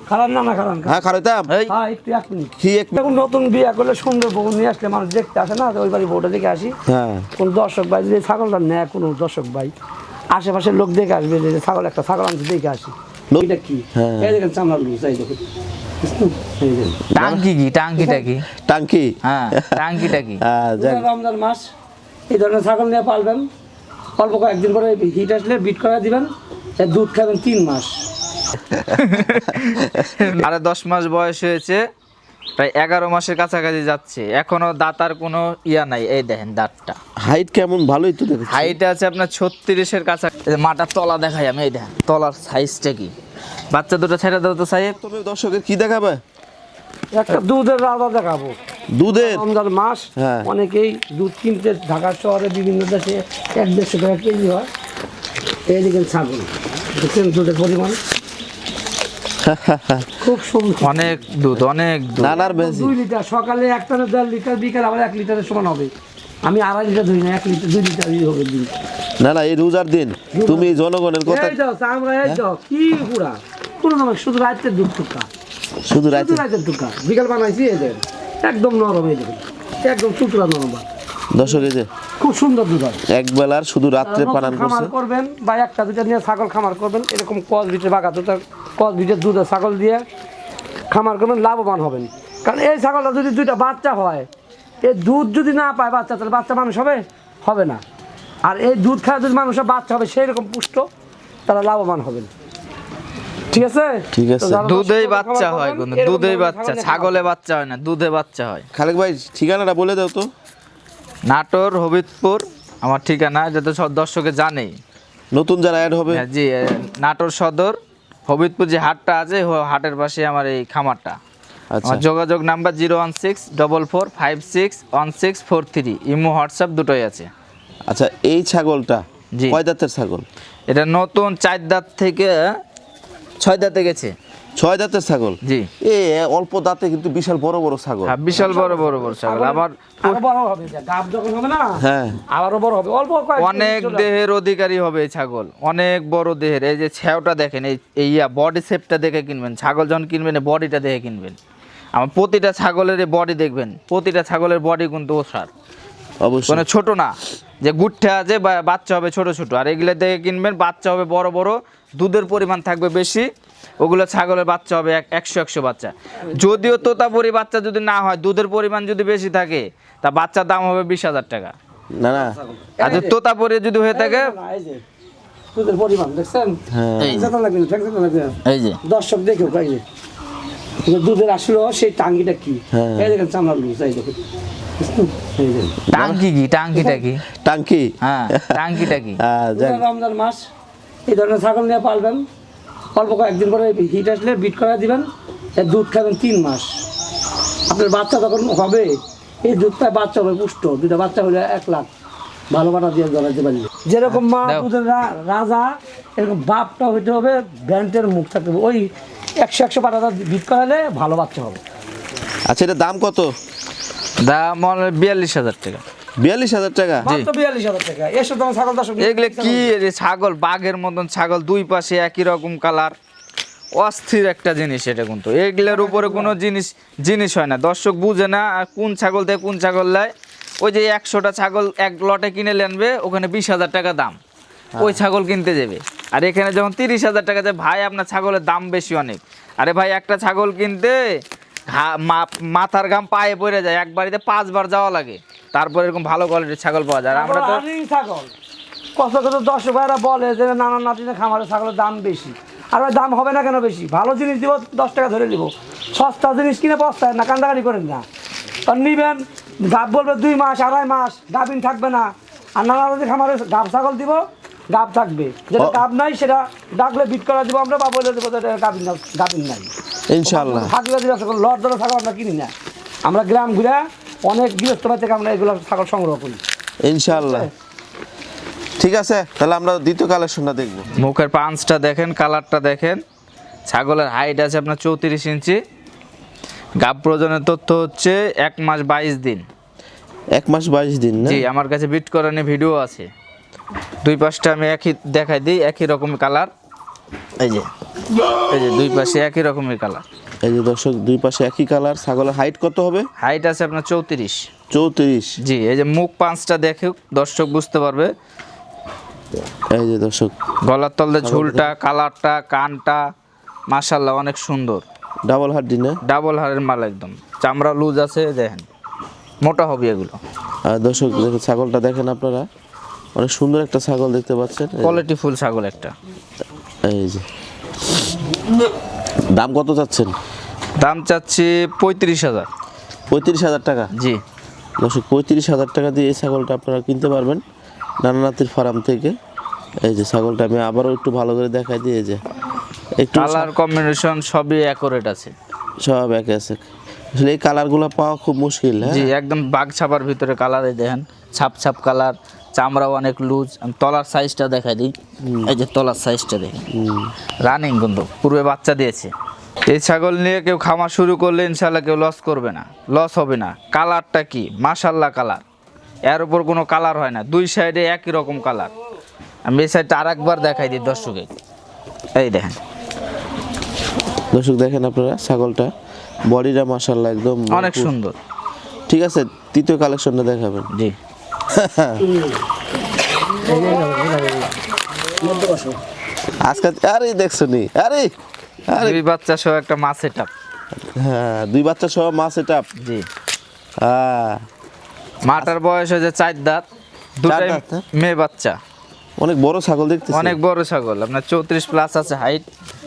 খারাপ না খারাপ হ্যাঁ খারাইতাম হ্যাঁ একটু এক মিনিট কি এক মিনিট নতুন বিয়ে করলে সুন্দর বউ নিয়ে আসলে মানুষ দেখতে আসে না ওই বাড়ি বউটা দেখে আসি হ্যাঁ কোন দর্শক ভাই যদি ছাগলটা নেয় কোনো দর্শক ভাই আশেপাশের লোক দেখে আসবে যে ছাগল একটা ছাগল আনছে দেখে আসি এটা কি এই দেখেন চামড়া লুজ এই দেখুন টাঙ্কিটা কি টাঙ্কি হ্যাঁ টাঙ্কিটা কি রমজান মাস এই ধরনের ছাগল নিয়ে পালবেন অল্প কয়েকদিন পরে হিট আসলে বিট করে দিবেন দুধ খাবেন 3 মাস আরে 10 মাস বয়স হয়েছে প্রায় 11 মাসের কাছাকাছি যাচ্ছে এখনো দাঁতার কোনো ইয়া নাই এই দেখেন দাঁতটা হাইট কেমন ভালোই তো দেখেন হাইট আছে আপনার 36 এর কাছাকাছি মাটার তলা দেখাই আমি এই দেখেন তলার সাইজটা কি বাচ্চা দুটো ছেড়ে দাও তো সাহেব তবে দর্শকের কি দেখাবে একটা দুধের রাজা দেখাবো দুধের রমজান মাস অনেকেই দুধ কিনতে ঢাকা শহরে বিভিন্ন দেশে 1-150 টাকা কেজি হয় এই দেখেন ছাগল দেখছেন দুধের পরিমাণ খুব সুন্দর অনেক দুধ নানার বেশি 2 লিটার সকালে 1 টানে 1.5 লিটার বিকাল আবার 1 লিটারের সমান হবে আমি 2.5 লিটার ধরি না 1 লিটার 2 লিটারই হবে দিন না এই রোজার দিন তুমি জনগণের কথা এই দাও আমরা এই দাও কি পুরা পুরো নাম শুধু রাতের দুধ টুকা শুধু রাতের টুকা বিকাল বানাইছি এই দেন একদম নরম এই দেখুন একদম টুকরা নরম দর্শক এই যে খুব সুন্দর দুধ হয় এক বেলার শুধু রাত্রে পালন খামার করবেন বা একটা দুটা নিয়ে ছাগল খামার করবেন এরকম কস বিটে বাগা দুটা কস বিটের দুধ ছাগল দিয়ে খামার করবেন লাভবান হবেন কারণ এই ছাগলটা যদি 2টা বাচ্চা হয় এই দুধ যদি না পায় বাচ্চা তাহলে বাচ্চা মানুষ হবে না আর এই দুধ খায় যদি মানুষের বাচ্চা হবে সেই রকম পুষ্ট তারা লাভবান হবেন ঠিক আছে দুধেই বাচ্চা হয় কিন্তু দুধেই বাচ্চা ছাগলে বাচ্চা হয় না দুধে বাচ্চা হয় খালেক ভাই ঠিকানাটা বলে দাও তো নাটোর হবিবপুর আমার ঠিকানা যাতে সব দর্শকে জানেই নতুন যারা অ্যাড হবে জি নাটোর সদর হবিবপুর যে হাটটা আছে হাটের পাশে আমার এই খামারটা আমার যোগাযোগ নাম্বার 01644561643 ইমো হোয়াটসঅ্যাপ দুটোই আছে আচ্ছা এই ছাগলটা কয় দাঁতের ছাগল এটা নতুন 4 দাঁত থেকে 6 দাঁতে গেছে 6 দাঁতের ছাগল জি অল্প দাঁতে কিন্তু বিশাল বড় বড় ছাগল হ্যাঁ বিশাল বড় ছাগল আবার আরো বড় হবে গাব যখন হবে না হ্যাঁ আরো বড় হবে অল্প অনেক দেহের অধিকারী হবে এই ছাগল অনেক বড় দেহের এই যে ছাওটা দেখেন এই বডি শেপটা দেখে কিনবেন ছাগল যখন কিনবেন বডিটা দেখে কিনবেন আমার প্রতিটা ছাগলের বডি দেখবেন প্রতিটা ছাগলের বডি কিন্তু ওসার অবশ্যই মানে ছোট না যে গুঠা আছে বাচ্চা হবে ছোট আর এগুলো দেখে কিনবেন বাচ্চা হবে বড় দুধের পরিমাণ থাকবে বেশি ওগুলো ছাগলের বাচ্চা হবে 100 বাচ্চা যদিও তোতাপুরি বাচ্চা যদি না হয় দুধের পরিমাণ যদি বেশি থাকে তা বাচ্চার দাম হবে 20,000 টাকা না আর যদি তোতাপুরি যদি হয়ে থাকে দুধের পরিমাণ দেখছেন এই যে দর্শক দেখো দুধের আসলে সেই টাঙ্গিটা কি এই দেখেন চামড়া লুজ এই দেখুন টাঙ্কিটা কি হ্যাঁ টাঙ্কিটা কি রমজান মাস এই ধরনের ছাগল নিয়ে পালবেন অল্প কয়েকদিন পরে হিট আসলে বিট করে দিবেন দুধ খাবেন 3 মাস আপনার বাচ্চা যখন হবে এই দুধটা বাচ্চা হবে পুষ্ট 2টা বাচ্চা হলে 1 লাখ ভালো বাটা দিয়ে ধরাতে পারি যেরকম মা দুধের রাজা এরকম বাপটা হইতে হবে ব্যান্টের মুখ থাকতে হবে ওই 100 বাটাটা বিট করালে ভালো বাচ্চা হবে আচ্ছা এটা দাম কত দাম 42,000 টাকা 42,000 টাকা মাত্র 42,000 টাকা এসব দাম ছাগল দর্শক এগুলো কি ছাগল বাঘের মতন ছাগল দুই পাশে একই রকম কালার অস্থির একটা জিনিস এটা কিন্তু এগুলোর উপরে কোনো জিনিস হয় না দর্শক বুঝে না আর কোন ছাগল থেকে কোন ছাগল লাই ওই যে 100টা ছাগল এক লটে কিনে আনবে ওখানে 20,000 টাকা দাম ওই ছাগল কিনতে যাবে আর এখানে যখন 30,000 টাকা যায় ভাই আপনার ছাগলের দাম বেশি অনেক আরে ভাই একটা ছাগল কিনতে মাথার ঘাম পায়ে পড়ে যায় এক বাড়িতে 5 বার যাওয়া লাগে তারপর এরকম ভালো কোয়ালিটির ছাগল পাওয়া যায় আমরা তো ছাগল কত দর্শক ভাইরা বলে যে নানা নাতিনে খামারের ছাগলের দাম বেশি আর ওই দাম হবে না কেন বেশি ভালো জিনিস দিব 10 টাকা ধরে দিব সস্তা জিনিস কিনে বস্তায় না কান্দাকাটি করেন না আর নিবেন গাব বলবে 2 মাস 2.5 মাস গাভিন থাকবে না আর নানা নাতি খামারের গাব ছাগল দিব গাব থাকবে যেটা গাব নাই সেটা ডাকলে বিট করা দিব আমরা বা বলে দেবো গাভিন নাই ইনশাআল্লাহ থাকলে দিব ছাগল লট ধরে ছাগল আমরা কিনি না আমরা গ্রাম ঘুরে অনেক গৃহস্থ থেকে আমরা এগুলো ছাগল সংগ্রহ করি ইনশাআল্লাহ ঠিক আছে তাহলে আমরা দ্বিতীয় কালেকশনটা দেখব মুখের পাঁচটা দেখেন কালারটা দেখেন ছাগলের হাইট আছে আপনার 34 ইঞ্চি গাব প্রজনের তথ্য হচ্ছে 1 মাস 22 দিন 1 মাস 22 দিন না জি আমার কাছে বিট করানো ভিডিও আছে দুই পাশটা আমি একই দেখাই দিই একই রকম কালার এই যে এই যে দুই পাশে একই রকমের কালার। এই যে দর্শক দুই পাশে একই কালার। ছাগলের হাইট কত হবে? হাইট আছে আপনার 34। 34। জি, এই যে মুখ পাঁচটা দেখে দর্শক বুঝতে পারবে। এই যে দর্শক গলার তলতে ঝুলটা, কালারটা, কানটা মাশাআল্লাহ অনেক সুন্দর। ডাবল হাড্ডি না? ডাবল হাড়ের মাল একদম, চামড়া লুজ আছে, দেখেন মোটা হবে এগুলো। আর দর্শক দেখেন ছাগলটা দেখেন আপনারা, অনেক সুন্দর একটা ছাগল দেখতে পাচ্ছেন। কোয়ালিটি ফুল ছাগল একটা। এই যে দাম কত চাচ্ছেন? দাম চাচ্ছি 35,000। 35,000 টাকা। জি, দর্শক 35,000 টাকা দিয়ে এই ছাগলটা আপনারা কিনতে পারবেন নানানাথের ফার্ম থেকে। এই যে ছাগলটা আমি আবারও একটু ভালো করে দেখাই দিয়ে, যে একটু কালার কম্বিনেশন সবই অ্যাকুরেট আছে। সব একে আছে। আসলে এই কালারগুলো পাওয়া খুব মুশকিল। হ্যাঁ জি, একদম বাঘ ছাপার ভিতরে কালারে দেখেন, ছাপ ছাপ কালার, চামড়াও অনেক লুজ। আমি তলার সাইজটা দেখাই দিই, এই যে তলার সাইজটা দেখেন, রানিং কিন্তু পূর্বে বাচ্চা দিয়েছে। এই ছাগল নিয়ে কেউ খামার শুরু করলে ইনশাল্লাহ কেউ লস করবে না, লস হবে না। কালারটা কি মাশাল্লাহ কালার, এর উপর কোনো কালার হয় না, দুই সাইডে একই রকম কালার। আমি এই সাইডটা আর একবার দেখাই দিই দর্শকে, এই দেখেন। দর্শক দেখেন আপনারা ছাগলটা বডিটা মাশাআল্লাহ একদম অনেক সুন্দর। ঠিক আছে, তৃতীয় কালেকশনটা দেখাবেন। জি, আজকে আরে দেখছো নি, আরে আরে দুই বাচ্চা সহ একটা মাছ এটা। হ্যাঁ, দুই বাচ্চা সহ মাছ এটা। জি, হ্যাঁ, মাটার বয়স হয়েছে 4 দাঁত, দুটাই দাঁত, হ্যাঁ? মেয়ে বাচ্চা। অনেক বড় ছাগল দেখতেছি। অনেক বড় ছাগল, আপনার 34 প্লাস আছে হাইট।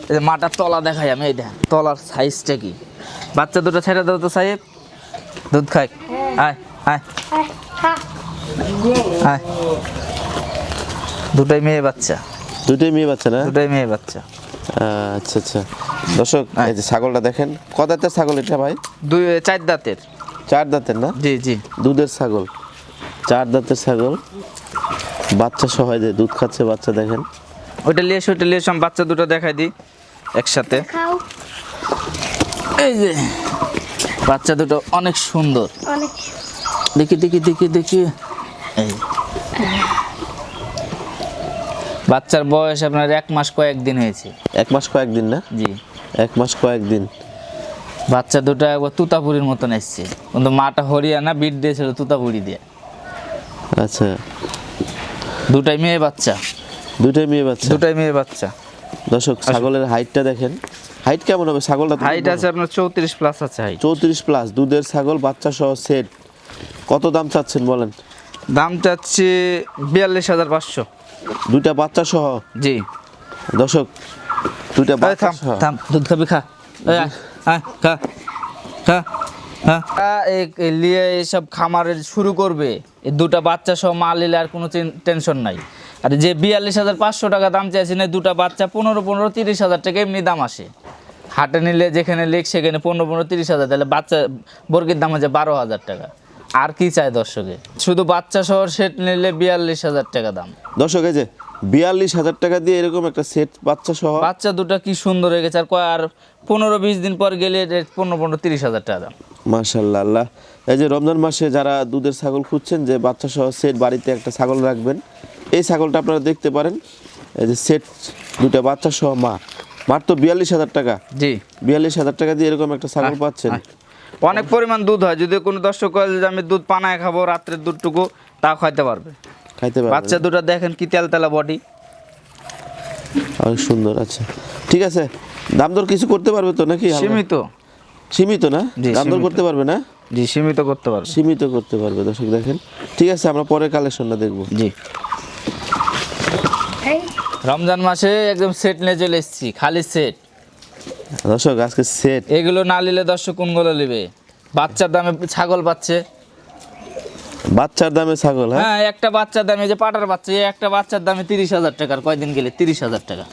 এই যে মাটার তলা দেখাই আমি, এই দেখেন তলার সাইজটা কি। বাচ্চা দুটো ছেড়ে দাও তো সাহেব, দুধ খাই। আয় আয় আয়, দুটাই মেয়ে বাচ্চা, দুটোই মেয়ে বাচ্চা না? দুটাই মেয়ে বাচ্চা। আচ্ছা আচ্ছা। দর্শক এই যে ছাগলটা দেখেন, কত দাঁতের ছাগল এটা ভাই? 4 দাঁতের। 4 দাঁতের না? জি জি, দুধের ছাগল, 4 দাঁতের ছাগল, বাচ্চা সহ এই যে দুধ খাচ্ছে বাচ্চা দেখেন। ওইটা লিয়ে এসে, ওইটা লিয়ে এসে আমি বাচ্চা দুটো দেখাই দিই একসাথে। এই যে বাচ্চা দুটো অনেক সুন্দর, অনেক দেখি দেখি দেখি দেখি। এই বাচ্চার বয়স আপনার 1 মাস কয়েকদিন হয়েছে। 1 মাস কয়েকদিন না? জি, 1 মাস কয়েকদিন। বাচ্চা দুটো একবার তুতাপুরির মতন এসছে, কিন্তু মাটা হরিয়ানা বিট দিয়েছিল তুতাপুরি দিয়ে। আচ্ছা, দুটাই মেয়ে বাচ্চা, দুটোই মেয়ে বাচ্চা। দুটাই মেয়ে বাচ্চা। দর্শক ছাগলের হাইটটা দেখেন, হাইট কেমন হবে ছাগলটা? হাইট আছে আপনার 34 প্লাস আছে হাইট। 34 প্লাস, দুধের ছাগল, বাচ্চা সহ সেট। কত দাম চাচ্ছেন বলেন? দাম চাচ্ছি 42,500। দুইটা বাচ্চা সহ। জি, দর্শক দুইটা এই বাচ্চা থাম সহ। থাম, দুধ খাবি খা, এই আয়, আয়, খা খা হ্যাঁ। এই লিয়ে এইসব খামারের শুরু করবে, এই দুটা বাচ্চা সহ মাল নিলে আর কোনো টেনশন নাই। আর যে 42,500 টাকা দাম চাইছেন, এই দুটা বাচ্চা 15 30,000 টাকা এমনি দাম আসে। হাটে নিলে যেখানে লেখ সেখানে 15 30,000, তাহলে বাচ্চা বর্গের দাম হচ্ছে 12,000 টাকা। আর কি চায় দর্শকে? শুধু বাচ্চা সহ সেট নিলে 42,000 টাকা দাম। দর্শক এই যে 42,000 টাকা দিয়ে এরকম একটা সেট বাচ্চা সহ। বাচ্চা দুটো কি সুন্দর হয়ে গেছে, আর 15-20 দিন পর গেলে 15 30,000 টাকা দাম। মাশাআল্লাহ। আল্লাহ, এই যে রমজান মাসে যারা দুধের ছাগল খুঁজছেন যে বাচ্চা সহ সেট বাড়িতে একটা ছাগল রাখবেন, এই ছাগলটা আপনারা দেখতে পারেন। এই যে সেট দুটা বাচ্চা সহ মাত্র 42,000 টাকা। জি, 42,000 টাকা দিয়ে এরকম একটা ছাগল পাচ্ছেন। অনেক পরিমাণ দুধ হয়। যদি কোনো দর্শক কয় যে আমি দুধ পানায় খাবো রাত্রের দুধটুকু, তাও খাইতে পারবে। খাইতে পারবেন। বাচ্চা দুটো দেখেন কি তেলতেলা বডি, অনেক সুন্দর। আচ্ছা ঠিক আছে, দাম দর কিছু করতে পারবে তো নাকি? হালকা? সীমিত। সীমিত না? জি, দাম দর সীমিত। করতে পারবে না? জি, সীমিত করতে পারবে। সীমিত করতে পারবে। দর্শক দেখেন, ঠিক আছে আমরা পরের কালেকশনটা দেখবো। জি, এই রমজান মাসে একদম সেট নিয়ে চলে এসেছি, খালি সেট। দর্শক আজকে সেট। এগুলো না নিলে দর্শক কোনগুলো নেবে? বাচ্চার দামে ছাগল পাচ্ছে। বাচ্চার দামে ছাগল? হ্যাঁ, হ্যাঁ, একটা বাচ্চার দামে, যে পাটার বাচ্চা, এই একটা বাচ্চার দামে 30,000 টাকার, কয়দিন গেলে 30,000 টাকা।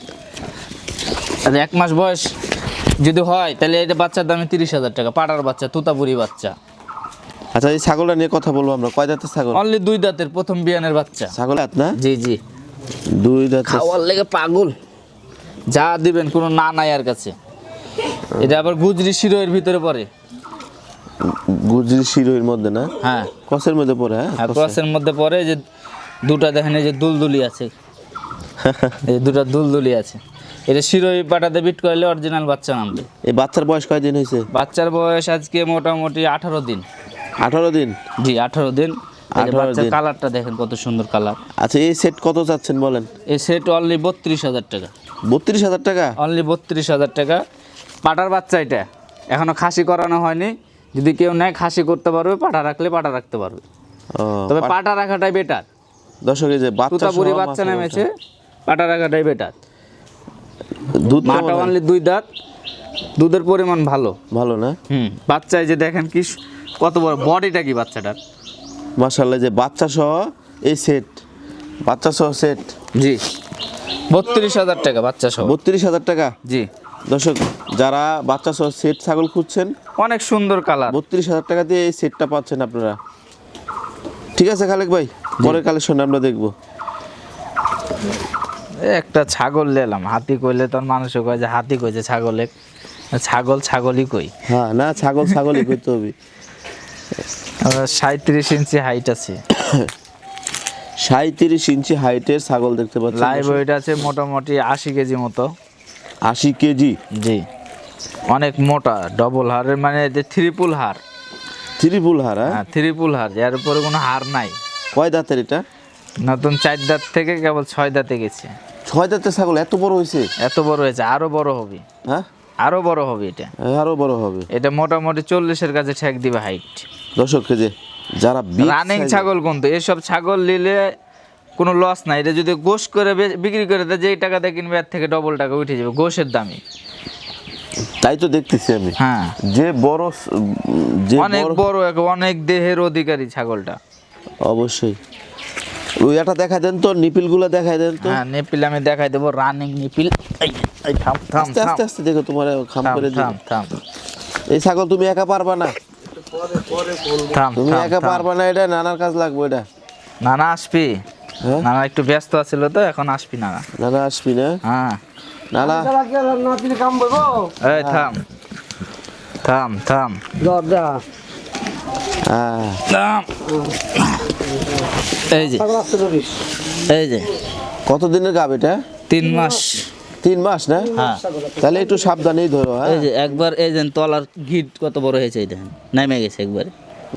আর 1 মাস বয়স যদি হয় তাহলে এটা বাচ্চার দামে 30,000 টাকা। পাটার বাচ্চা, তুতাপুরি বাচ্চা। আচ্ছা এই ছাগলটা নিয়ে কথা বলবো আমরা। কয় দাঁতের ছাগল? অনলি 2 দাঁতের, প্রথম বিয়ানের বাচ্চা। ছাগল হাত না? জি জি, 2 দাঁতের। খাওয়ার লেগে পাগল, যা দিবেন কোনো না নাই আর কাছে। এটা আবার গুজরি শিরোয়ের ভিতরে পড়ে। গুজরি শিরোইর মধ্যে না? হ্যাঁ, কসের মধ্যে পড়ে? হ্যাঁ, আর ক্রসের মধ্যে পড়ে। যে দুটা দেখেন, এই যে দুলদুলি আছে, এই দুটা দুলদুলি আছে। এটা শিরোই পাটাতে বিট করলে অরিজিনাল বাচ্চা নামবে। এই বাচ্চার বয়স কয়দিন হয়েছে? বাচ্চার বয়স আজকে মোটামুটি 18 দিন। 18 দিন? জি 18 দিন। 18 বাচ্চার দিন। কালারটা দেখেন কত সুন্দর কালার। আচ্ছা এই সেট কত চাচ্ছেন বলেন? এই সেট অনলি 32,000 টাকা। 32,000 টাকা? অনলি 32,000 টাকা। পাটার বাচ্চা এটা এখনো খাসি করানো হয়নি, যদি কেউ নেয় খাসি করতে পারবে, পাটা রাখলে পাটা রাখতে পারবে, ও, তবে পাটা রাখাটাই বেটার। দর্শক এই যে বাচ্চা তুতাপুরি সহ বাচ্চা মাছ নেমেছে, পাটা রাখাটাই বেটার। দুধ মাটা কেমন হয়? অনলি 2 দাঁত, দুধের পরিমাণ ভালো। ভালো না? বাচ্চা এই যে দেখেন কি কত বড় বডিটা, কি বাচ্চাটার। মাশাআল্লাহ, যে বাচ্চা সহ এই সেট, বাচ্চা সহ সেট। জি 32,000 টাকা বাচ্চা সহ। 32,000 টাকা? জি দর্শক যারা বাচ্চা সহ সেট ছাগল খুঁজছেন, অনেক সুন্দর কালার। 32,000 টাকা দিয়ে এই সেটটা পাচ্ছেন আপনারা। ঠিক আছে খালেক ভাই, পরের কালেকশন আমরা দেখবো। একটা ছাগল নিলাম, হাতি কইলে তোর মানুষে কয় যে হাতি কইছে ছাগলে, ছাগল ছাগলই কই। হ্যাঁ না, ছাগল ছাগলই করতে হবে। 37 ইঞ্চি হাইট আছে, 37 ইঞ্চি হাইটের ছাগল দেখতে পাচ্ছেন। লাইভ ওয়েট আছে মোটামুটি 80 কেজি মতো। 80 কেজি? জি অনেক মোটা, ডবল হাড়ের, মানে যে ট্রিপল হাড়। ত্রিপুল হার? হ্যাঁ ট্রিপল হাড়, এর উপরে কোনো হাড় নাই। কয় দাঁতের এটা? নতুন 4 দাঁত থেকে কেবল 6 দাঁতে গেছে। 6 দাঁতের ছাগল এত বড় হয়েছে? এত বড় হয়েছে, আরো বড় হবে। হ্যাঁ আরো বড় হবে এটা। আরো বড় হবে। এটা মোটামুটি 40-এর কাছে ঠেক দিবে হাইট। দর্শক যে যারা big রানিং size- ছাগল কিন্তু এসব ছাগল নিলে কোনো লস নাই। এটা যদি গোশ করে বিক্রি করে দেয়, যেই টাকা দিয়ে কিনবে এর থেকে ডবল টাকা উঠে যাবে গোশের দামে। তাই তো দেখতেছি আমি। হ্যাঁ যে বড় যে অনেক বড়, বড়, অনেক দেহের অধিকারী ছাগলটা। অবশ্যই। ওই এটা দেখাই দেন তো, নিপিল গুলো দেখাই দেন তো। হ্যাঁ নিপিল আমি দেখাই দেবো, রানিং নিপিল। এই থাম থাম আস্তে আস্তে আস্তে দেখো, তোমার খাম থাম করে দিই। থাম থাম এই ছাগল তুমি একা পারবা না, থাম তুমি থাম একা থাম। পারবা না, এটা নানার কাজ লাগবে এটা। নানা আসবি? হ্যাঁ নানা একটু ব্যস্ত আছিল তো, এখন আসবি নানা। নানা আসবি না? হ্যাঁ নানা না তিনি কাম বলবো এই থাম থাম থাম দরজা হ্যাঁ। থাম। এই যে ছাগল আসতে ধরিস। এই যে কত দিনের গাব এটা? 3 মাস। 3 মাস না? হ্যাঁ তাহলে একটু সাবধানেই ধরো। হ্যাঁ এই যে একবার এই যে তলার গিট কত বড় হয়েছে, এই দেখেন নেমে গেছে একবারে।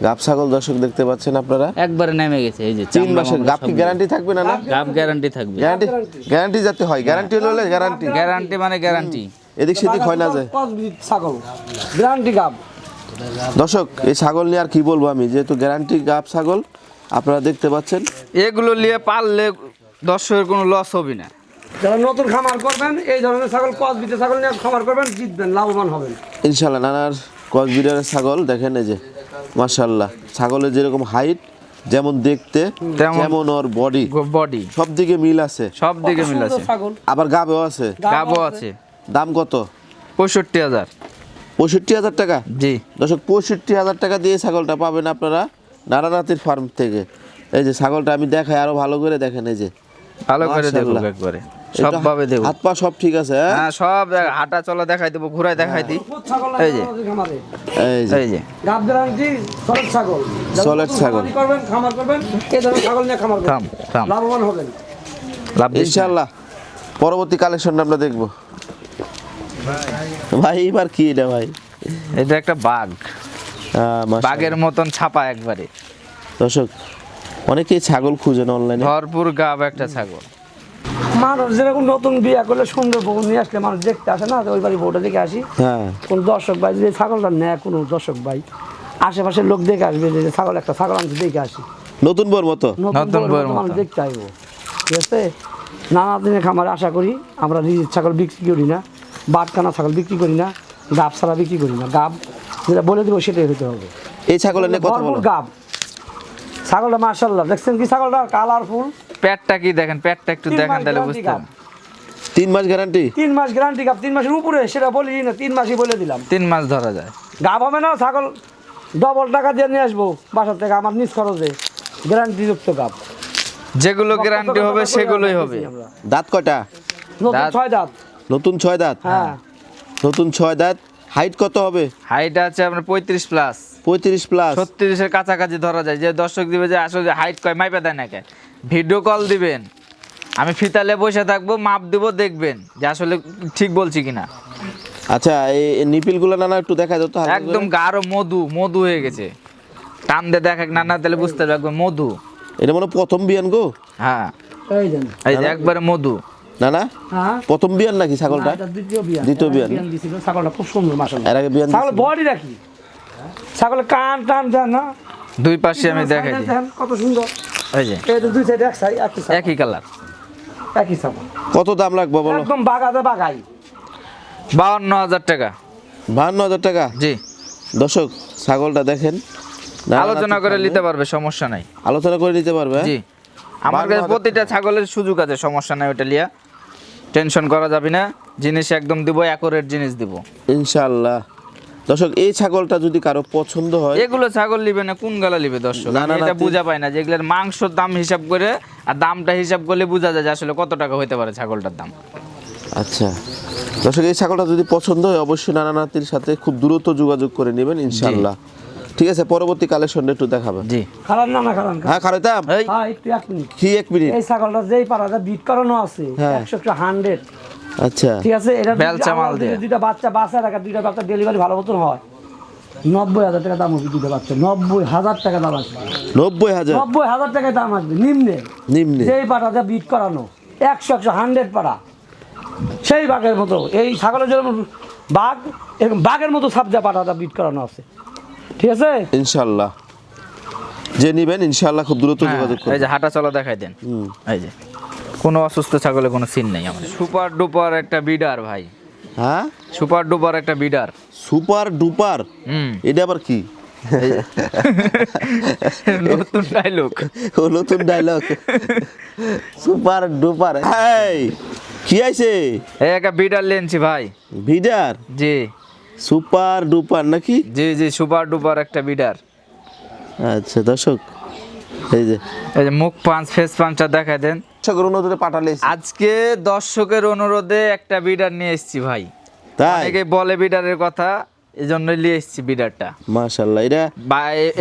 গাব ছাগল দর্শক দেখতে পাচ্ছেন আপনারা, একবারে নেমে গেছে। এই যে 3 মাসের গাব। কি গ্যারান্টি থাকবে না? না গাব গ্যারান্টি থাকবে। গ্যারান্টি, গ্যারান্টি যাতে হয়, গ্যারান্টি হলে গ্যারান্টি, গ্যারান্টি মানে গ্যারান্টি। এদিক সেদিক হয় না যায়। ছাগল গ্যারান্টি গাব। দর্শক এই ছাগল নিয়ে আর কি বলবো আমি, যেহেতু গ্যারান্টি গাব ছাগল আপনারা দেখতে পাচ্ছেন। এগুলো নিয়ে পাললে দর্শকের কোনো লস হবে না। যারা নতুন খামার করবেন, এই ধরনের ছাগল কসবিতে ছাগল নিয়ে খামার করবেন, জিতবেন, লাভবান হবেন ইনশাল্লাহ। নানার কসবিটারের ছাগল দেখেন, এই যে মাশাআল্লাহ, ছাগলের যেরকম হাইট, যেমন দেখতে, যেমন ওর বডি, বডি সব দিকে মিল আছে, সব দিকে মিল আছে। ছাগল আবার গাবেও আছে। গাবও আছে। দাম কত? 65,000। 65,000 টাকা? জি দর্শক 65,000 টাকা দিয়ে ছাগলটা পাবেন আপনারা নারানাথের ফার্ম থেকে। এই যে ছাগলটা আমি দেখাই আরো ভালো করে, দেখেন এই যে ভালো করে দেখো মাশাআল্লাহ। একবারে, এটা সবভাবে দেখো। হাত পা সব ঠিক আছে? হ্যাঁ হ্যাঁ সব হাঁটা চলা দেখাই দেবো, ঘুরাই দেখাই দিই। ছাগল এই যে। খামারে এই যে এই যে গাব গ্যারান্টি সলিড ছাগল। যারা Solid নতুন ছাগল। খামারি করবেন, খামার করবেন, এই ধরনের ছাগল নিয়ে খামার থাম করবেন, থাম, লাভবান হবেন। লাভ দিস না। ইনশাআল্লাহ। পরবর্তী কালেকশন আমরা দেখবো। ভাই এবার কি এটা ভাই? এটা একটা বাঘ, মাশাআল্লাহ। বাঘের মতন ছাপা একবারে। দর্শক অনেকেই ছাগল খুঁজেন অনলাইনে। ভরপুর গাব একটা ছাগল। মানুষ যেরকম নতুন বিয়ে করলে সুন্দর বউ নিয়ে আসলে মানুষ দেখতে আসে না, ওই বাড়ি বউটা দেখে আসি। হ্যাঁ কোন দর্শক ভাই যদি ছাগলটা নেয়, কোনো দর্শক ভাই আশেপাশের লোক দেখে আসবে যে ছাগল, একটা ছাগল আনছে দেখে আসি, নতুন বোর মতো। নতুন বউয়ের বউয়ের মতো মানুষ মতো। দেখতে আসবো। ঠিক আছে, নানা দিনের খামারে আশা করি আমরা নিজের ছাগল বিক্রি করি না, বাটকানা ছাগল বিক্রি করি না, গাব ছাড়া বিক্রি করি না। গাব যেটা বলে দেবো সেটাই হতে হবে। এই ছাগলের নিয়ে কথা ভরপুর বলো। গাব ছাগলটা মাশাআল্লাহ, দেখছেন কি ছাগলটা কালারফুল। পেটটা কি দেখেন, পেটটা একটু দেখেন তাহলে বুঝতে পারবেন। 3 মাস গ্যারান্টি? 3 মাস গ্যারান্টি গাব, 3 মাসের উপরে সেটা বলি না, 3 মাসই বলে দিলাম। 3 মাস ধরা যায়। গাব হবে না, ছাগল ডবল টাকা দিয়ে নিয়ে আসবো বাসার থেকে আমার নিজ খরচে, গ্যারান্টিযুক্ত গাব। যেগুলো গ্যারান্টি হবে সেগুলোই হবে। দাঁত কয়টা? নতুন দাঁত? 6 দাঁত। নতুন 6 দাঁত? হ্যাঁ নতুন 6 দাঁত। হাইট কত হবে? হাইট আছে আপনার 35 প্লাস, 35 প্লাস। 36-এর কাছাকাছি ধরা যায়। যে দর্শক দিবে যে আসলে হাইট কয় মাইপা দেয় না, কে ভিডিও কল দিবেন, আমি ফিতালে বসে থাকবো, মাপ দেবো, দেখবেন যে আসলে ঠিক বলছি কিনা। আচ্ছা এই নিপিলগুলো নানা একটু দেখা যেত হালকা করে। একদম গাঢ় মধু মধু হয়ে গেছে, টান দিয়ে দেখ নানা, তাহলে বুঝতে পারবে একবার মধু। এটা মনে হয় প্রথম বিয়ান গো। হ্যাঁ এই দেন। এই যে একবারে মধু। না না হ্যাঁ প্রথম বিয়ান নাকি ছাগলটা? এটা দ্বিতীয় বিয়ান। দ্বিতীয় বিয়ান। বিয়ান দিছিল, ছাগলটা খুব সুন্দর মাশাআল্লাহ। এর আগে বিয়ান ছাগল দিছিল? বডি রাখি, ছাগলের কান টান দেন না, দুই পাশে আমি দেখাই দিই। দেখেন কত সুন্দর। এই যে এই তো দুই সাইড এক সাইড একই কালার। একই ছাগল, কত দাম লাগবে বলো? একদম বাগাতে বাগাই। 52,000 টাকা। 52,000 টাকা। জি, দর্শক ছাগলটা দেখেন, নানা আলোচনা নাতির করে সামনে নিতে পারবে, সমস্যা নাই। আলোচনা করে নিতে পারবে। হ্যাঁ? জি, আমার কাছে প্রতিটা ছাগলের সুযোগ আছে, সমস্যা নাই, ওটা লিয়া টেনশন করা যাবে না। জিনিস একদম দিব, অ্যাকুরেট জিনিস দিব ইনশাআল্লাহ। দর্শক এই ছাগলটা যদি কারো পছন্দ হয়, এগুলো ছাগল নিবে না কোন গালা নিবে দর্শক, না, আমি না, এটা না, বুঝা পাই না যে এগুলোর মাংসর দাম হিসাব করে আর দামটা হিসাব করলে বোঝা যায় যে আসলে কত টাকা হতে পারে ছাগলটার দাম। আচ্ছা দর্শক এই ছাগলটা যদি পছন্দ হয় অবশ্যই নানা নাতির সাথে খুব দ্রুত যোগাযোগ করে নেবেন ইনশাআল্লাহ। ঠিক আছে, পরবর্তী কালেকশনটা একটু দেখাবেন। জি, খারাপ না না খারাপ। হ্যাঁ খারাইতাম এই হ্যাঁ একটু এক মিনিট। কি 1 মিনিট? এই ছাগলটা যেই পাড়াটা বিট করানো আছে হ্যাঁ। 100 আচ্ছা ঠিক আছে। এটা বেলচা মাল দিয়ে। দুইটা বাচ্চা বাচ্চা রাখা, দুইটা বাচ্চা ডেলিভারি ভালো মতন হয়, 90,000 টাকা দাম হবে দুইটা বাচ্চা। 90,000 টাকা দাম আসবে, 90,000 90,000 টাকায় দাম আসবে নিম্নে। নিম্নে। যেই পাড়াটা বিট করানো 100 পাড়া, সেই বাঘের মতো এই ছাগলের জন্য বাঘ এরকম বাঘের মতো সাবজা পাড়াটা বিট করানো আছে। ঠিক আছে, ইনশাআল্লাহ যে নিবেন ইনশাআল্লাহ খুব দ্রুত হ্যাঁ, যোগাযোগ এই করবেন। যে হাঁটা চলা দেখাই দেন। এই যে কোনো অসুস্থ ছাগলে কোনো সিন নেই আমার। সুপার ডুপার একটা বিডার ভাই, হ্যাঁ সুপার ডুপার একটা বিডার। সুপার ডুপার, এটা আবার কি? নতুন ডায়লগ। ও নতুন ডায়লগ, সুপার ডুপার। এই কি আইছে? এই একটা বিডার লেনছি ভাই। ভিডার জি সুপার ডুপার নাকি? জি জি, সুপার ডুপার একটা বিডার। আচ্ছা দর্শক এই যে এই যে মুখ পাঁচ ফেস পাঁচটা দেখাই দেন। দর্শকের অনুরোধে পাঠালে আজকে দর্শকের অনুরোধে একটা বিডার নিয়ে এসেছি ভাই। তাই অনেকে বলে বিডারের কথা, এই জন্যই নিয়ে এসেছি বিডারটা। মাশাআল্লাহ। এটা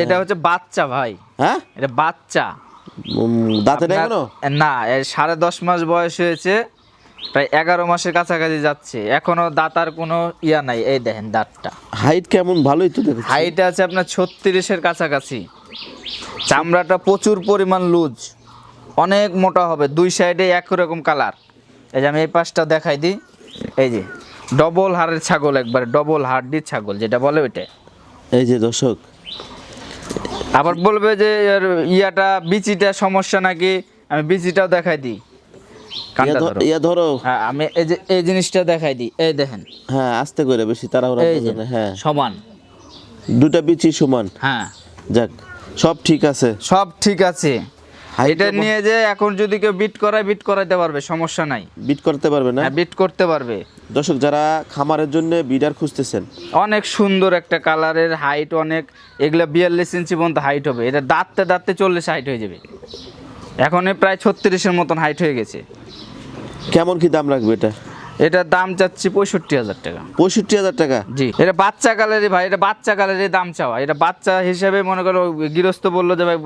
এটা হচ্ছে বাচ্চা ভাই, হ্যাঁ এটা বাচ্চা। দাঁতে নেই আপনার- এখনো? না, এর 10.5 মাস বয়স হয়েছে, প্রায় 11 মাসের কাছাকাছি যাচ্ছে, এখনো দাঁতার কোনো ইয়া নাই। এই দেখেন দাঁতটা, হাইট কেমন? ভালোই তো দেখছি। হাইট আছে আপনার 36-এর কাছাকাছি। চামড়াটা প্রচুর পরিমাণ লুজ, অনেক মোটা হবে, দুই সাইডে একরকম কালার। এই যে আমি এই পাশটা দেখাই দিই। এই যে ডবল হাড়ের ছাগল, একবার ডবল হাড়ির ছাগল যেটা বলে ওইটা। এই যে দর্শক আবার বলবে যে এর ইয়াটা বিচিটা সমস্যা নাকি, আমি বিচিটাও দেখাই দিই। কানটা ধরো। ইয়া ধরো। হ্যাঁ, আমি এই যে এই জিনিসটা দেখাই দিই। এই দেখেন, হ্যাঁ আস্তে করে, বেশি তাড়াহুড়া এই যে করবেন না। হ্যাঁ সমান। দুটা বিচি সমান। হ্যাঁ, যাক সব ঠিক আছে। সব ঠিক আছে। Height এটা কেমন? নিয়ে যে এখন যদি কেউ বিট করায়, বিট করাইতে পারবে, সমস্যা নাই। বিট করতে পারবে না? হ্যাঁ, বিট করতে পারবে। দর্শক যারা খামারের জন্য বিডার খুঁজতেছেন, অনেক সুন্দর একটা কালারের, হাইট অনেক, এগুলা 42 ইঞ্চি পর্যন্ত হাইট হবে। এটা দাঁততে দাঁততে 40 হাইট হয়ে যাবে। এখন প্রায় 36-এর মতন হাইট হয়ে গেছে। কেমন কি দাম রাখবে এটা? এটার দাম চাচ্ছি 65,000 টাকা। 65,000 টাকা? জি, এটা বাচ্চা কালেরই ভাই, এটা বাচ্চা কালেরই দাম চাওয়া। এটা বাচ্চা হিসেবে মনে করো গৃহস্থ বললো যে ভাই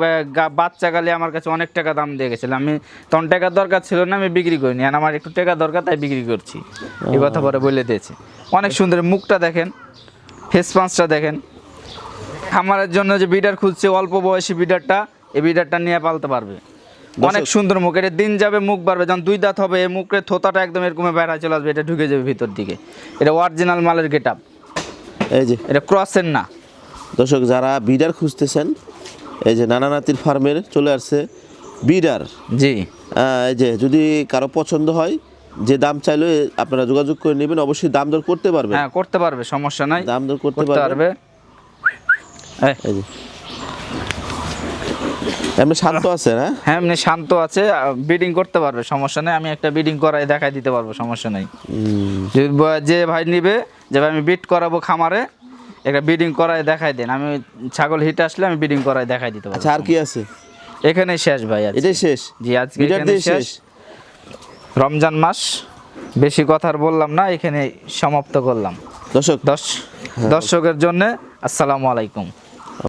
বাচ্চা কালে আমার কাছে অনেক টাকা দাম দিয়ে গেছিল, আমি তখন টাকার দরকার ছিল না, আমি বিক্রি করিনি, আর আমার একটু টাকা দরকার তাই বিক্রি করছি। এই কথা পরে বলে দিয়েছে। অনেক সুন্দর, মুখটা দেখেন, ফেস পাঁচটা দেখেন। খামারের জন্য যে বিডার খুঁজছে, অল্প বয়সী বিডারটা, এই বিডারটা নিয়ে পালতে পারবে। অনেক সুন্দর মুখ, এটা দিন যাবে মুখ বাড়বে, যখন 2 দাঁত হবে এই মুখের থোতাটা একদম এরকম বেড়া চলে আসবে, এটা ঢুকে যাবে ভিতর দিকে। এটা অরিজিনাল মালের গেট আপ, এই যে এটা ক্রসের না। দর্শক যারা বিডার খুঁজতেছেন, এই যে নানা নাতির ফার্মের চলে আসছে বিডার। জি, এই যে যদি কারো পছন্দ হয়, যে দাম চাইলে আপনারা যোগাযোগ করে নেবেন, অবশ্যই দাম দর করতে পারবেন। হ্যাঁ করতে পারবে, সমস্যা নাই, দাম দর করতে করতে পারবে। পারবে। এই যে এমনি শান্ত আছে না? হ্যাঁ, এমনি শান্ত আছে, বিডিং করতে পারবে, সমস্যা নেই। আমি একটা বিডিং করাই দেখাই দিতে পারবো, সমস্যা নেই। যদি যে ভাই নিবে যে ভাই আমি বিট করাবো খামারে, একটা বিডিং করাই দেখাই দেন, আমি ছাগল হিট আসলে আমি বিডিং করাই দেখাই দিতে পারবো। আচ্ছা আর কি আছে? এখানেই শেষ ভাই, আজকে। এটাই শেষ? জি, আজকে বিডার এখানেই দিয়ে শেষ? রমজান মাস, বেশি কথা আর বললাম না, এখানে সমাপ্ত করলাম। দর্শক দর্শকের জন্য আসসালামু আলাইকুম।